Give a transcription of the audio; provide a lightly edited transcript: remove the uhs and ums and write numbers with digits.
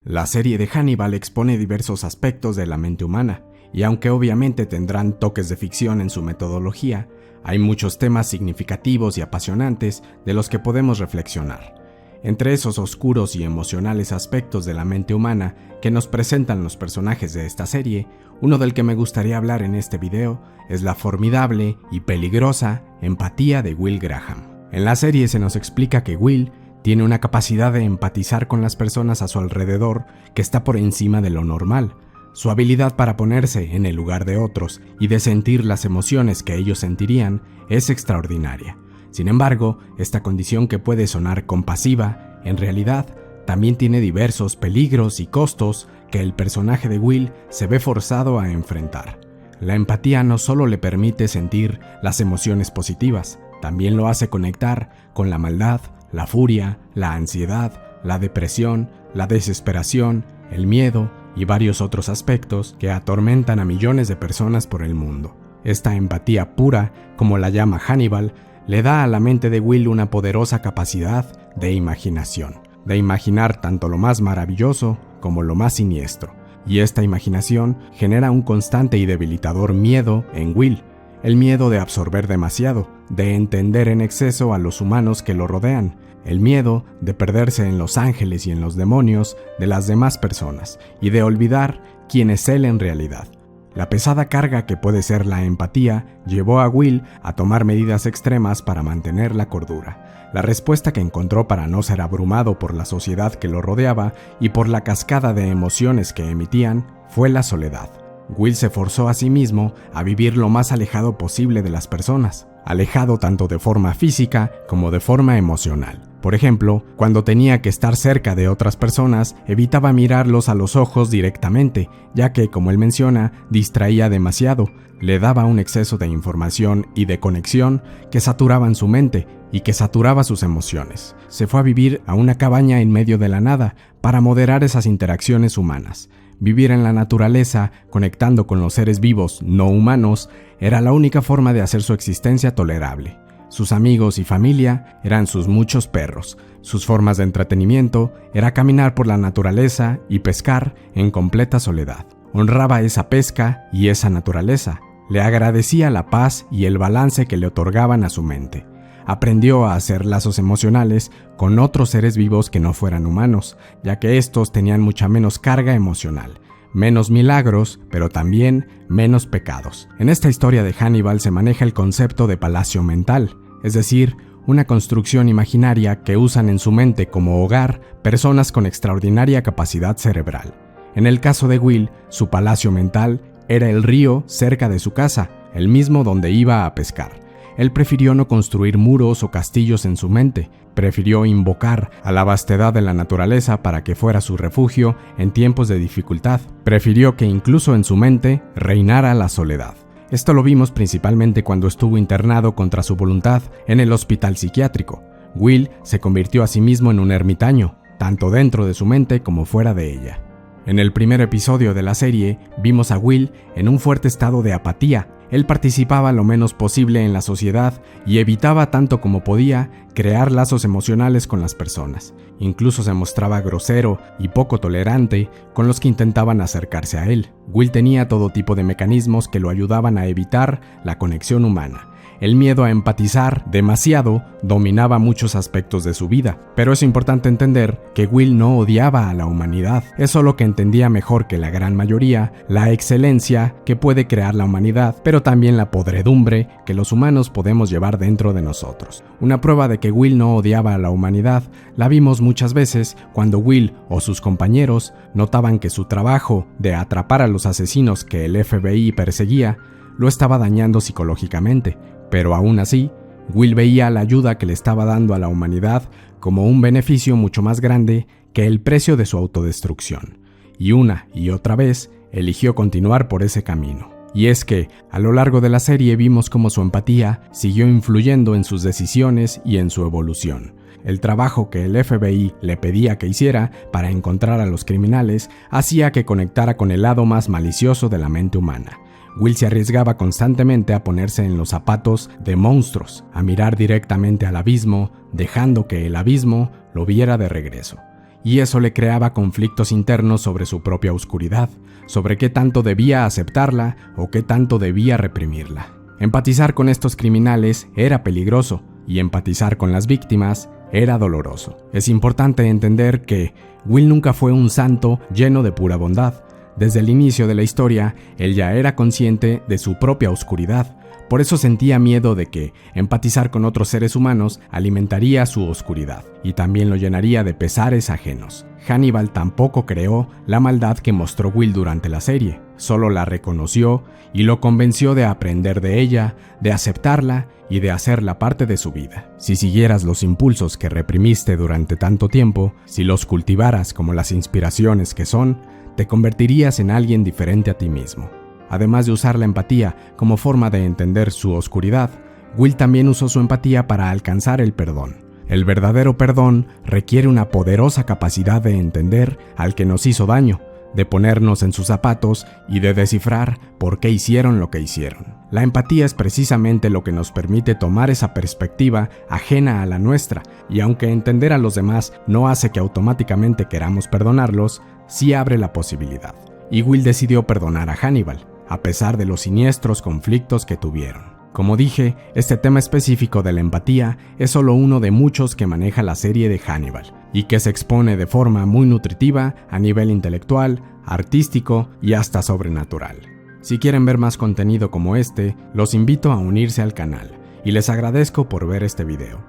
La serie de Hannibal expone diversos aspectos de la mente humana, y aunque obviamente tendrán toques de ficción en su metodología, hay muchos temas significativos y apasionantes de los que podemos reflexionar. Entre esos oscuros y emocionales aspectos de la mente humana que nos presentan los personajes de esta serie, uno del que me gustaría hablar en este video es la formidable y peligrosa empatía de Will Graham. En la serie se nos explica que Will tiene una capacidad de empatizar con las personas a su alrededor que está por encima de lo normal. Su habilidad para ponerse en el lugar de otros y de sentir las emociones que ellos sentirían es extraordinaria. Sin embargo, esta condición que puede sonar compasiva, en realidad también tiene diversos peligros y costos que el personaje de Will se ve forzado a enfrentar. La empatía no solo le permite sentir las emociones positivas, también lo hace conectar con la maldad, la furia, la ansiedad, la depresión, la desesperación, el miedo y varios otros aspectos que atormentan a millones de personas por el mundo. Esta empatía pura, como la llama Hannibal, le da a la mente de Will una poderosa capacidad de imaginación, de imaginar tanto lo más maravilloso como lo más siniestro. Y esta imaginación genera un constante y debilitador miedo en Will, el miedo de absorber demasiado, de entender en exceso a los humanos que lo rodean, el miedo de perderse en los ángeles y en los demonios de las demás personas y de olvidar quién es él en realidad. La pesada carga que puede ser la empatía llevó a Will a tomar medidas extremas para mantener la cordura. La respuesta que encontró para no ser abrumado por la sociedad que lo rodeaba y por la cascada de emociones que emitían fue la soledad. Will se forzó a sí mismo a vivir lo más alejado posible de las personas, alejado tanto de forma física como de forma emocional. Por ejemplo, cuando tenía que estar cerca de otras personas, evitaba mirarlos a los ojos directamente, ya que, como él menciona, distraía demasiado, le daba un exceso de información y de conexión que saturaban su mente y que saturaba sus emociones. Se fue a vivir a una cabaña en medio de la nada para moderar esas interacciones humanas. Vivir en la naturaleza, conectando con los seres vivos no humanos, era la única forma de hacer su existencia tolerable. Sus amigos y familia eran sus muchos perros. Sus formas de entretenimiento era caminar por la naturaleza y pescar en completa soledad. Honraba esa pesca y esa naturaleza. Le agradecía la paz y el balance que le otorgaban a su mente. Aprendió a hacer lazos emocionales con otros seres vivos que no fueran humanos, ya que estos tenían mucha menos carga emocional, menos milagros, pero también menos pecados. En esta historia de Hannibal se maneja el concepto de palacio mental, es decir, una construcción imaginaria que usan en su mente como hogar personas con extraordinaria capacidad cerebral. En el caso de Will, su palacio mental era el río cerca de su casa, el mismo donde iba a pescar. Él prefirió no construir muros o castillos en su mente, prefirió invocar a la vastedad de la naturaleza para que fuera su refugio en tiempos de dificultad, prefirió que incluso en su mente reinara la soledad. Esto lo vimos principalmente cuando estuvo internado contra su voluntad en el hospital psiquiátrico. Will se convirtió a sí mismo en un ermitaño, tanto dentro de su mente como fuera de ella. En el primer episodio de la serie, vimos a Will en un fuerte estado de apatía. Él participaba lo menos posible en la sociedad y evitaba tanto como podía crear lazos emocionales con las personas. Incluso se mostraba grosero y poco tolerante con los que intentaban acercarse a él. Will tenía todo tipo de mecanismos que lo ayudaban a evitar la conexión humana. El miedo a empatizar demasiado dominaba muchos aspectos de su vida, pero es importante entender que Will no odiaba a la humanidad, es solo que entendía mejor que la gran mayoría la excelencia que puede crear la humanidad, pero también la podredumbre que los humanos podemos llevar dentro de nosotros. Una prueba de que Will no odiaba a la humanidad la vimos muchas veces cuando Will o sus compañeros notaban que su trabajo de atrapar a los asesinos que el FBI perseguía lo estaba dañando psicológicamente. Pero aún así, Will veía la ayuda que le estaba dando a la humanidad como un beneficio mucho más grande que el precio de su autodestrucción. Y una y otra vez eligió continuar por ese camino. Y es que, a lo largo de la serie vimos cómo su empatía siguió influyendo en sus decisiones y en su evolución. El trabajo que el FBI le pedía que hiciera para encontrar a los criminales hacía que conectara con el lado más malicioso de la mente humana. Will se arriesgaba constantemente a ponerse en los zapatos de monstruos, a mirar directamente al abismo, dejando que el abismo lo viera de regreso. y eso le creaba conflictos internos sobre su propia oscuridad, sobre qué tanto debía aceptarla o qué tanto debía reprimirla. Empatizar con estos criminales era peligroso, y empatizar con las víctimas era doloroso. Es importante entender que Will nunca fue un santo lleno de pura bondad. Desde el inicio de la historia, él ya era consciente de su propia oscuridad. Por eso sentía miedo de que empatizar con otros seres humanos alimentaría su oscuridad y también lo llenaría de pesares ajenos. Hannibal tampoco creó la maldad que mostró Will durante la serie, solo la reconoció y lo convenció de aprender de ella, de aceptarla y de hacerla parte de su vida. Si siguieras los impulsos que reprimiste durante tanto tiempo, si los cultivaras como las inspiraciones que son, te convertirías en alguien diferente a ti mismo. Además de usar la empatía como forma de entender su oscuridad, Will también usó su empatía para alcanzar el perdón. El verdadero perdón requiere una poderosa capacidad de entender al que nos hizo daño, de ponernos en sus zapatos y de descifrar por qué hicieron lo que hicieron. La empatía es precisamente lo que nos permite tomar esa perspectiva ajena a la nuestra, y aunque entender a los demás no hace que automáticamente queramos perdonarlos, sí abre la posibilidad. Y Will decidió perdonar a Hannibal, a pesar de los siniestros conflictos que tuvieron. Como dije, este tema específico de la empatía es solo uno de muchos que maneja la serie de Hannibal, y que se expone de forma muy nutritiva a nivel intelectual, artístico y hasta sobrenatural. Si quieren ver más contenido como este, los invito a unirse al canal, y les agradezco por ver este video.